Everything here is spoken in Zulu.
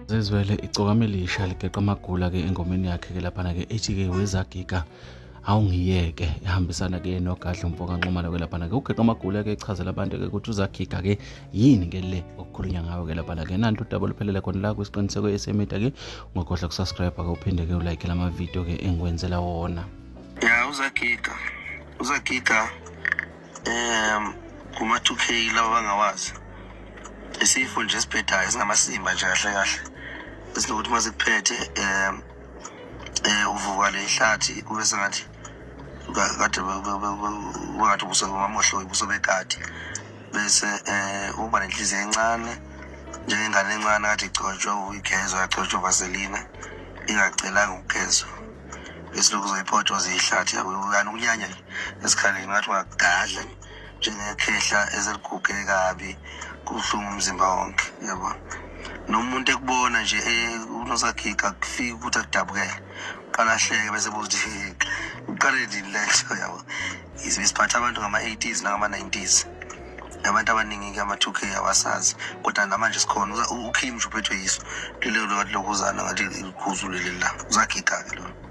Zezwele icokame elisha ligeqa amagula ke engomeni yakhe ke lapha ke ethi ke wezagiga awungiyeke ehambisana ke noGadla Mpoka Nxumalo ke lapha ke ugeqa amagula ke echazela abantu ke ukuthi uzagiga ke yini ke le okukhulunywa ngayo ke lapha ke nanti udaba luphelele khona la kwisiqiniseko esemedia ke ungakhohlwa ukusubscribe ke uphinde ke ulike lama video ke engiwenzela wona. Ya uzagiga kuma 2K lawa bangawazi isifo nje siphethayo singamasimba nje kahle kahle esinokuthi masikuphethe uvuka le ihlathi kube sengathi kade ungathi ubusomamohlo ubuso bekati bese uba nenhliziyo encane njengengane encane kade igcotshwa uyigezwa yagcotshwa vaseline ingacelanga ukugezwa bese lokuzoyiphotha izihlathi uyani ukunyanya esikhaleni ngathi ungagadla njengekhehla eziliguge kabi kuhlungu umzimba wonke yabo nomuntu ekubona nje unozagiga kufika ukuthi akudabukele qala hleke bese buthi uqale diletho yabo isiphatha abantu ngama-80s nangama-90s abantu abaningi ke ama-2K awasazi kodwa namanje sikhona uKim nje uphethwe yiso lelo lokuzana ngathi ikhuzulu leli la uzagiga ke lo.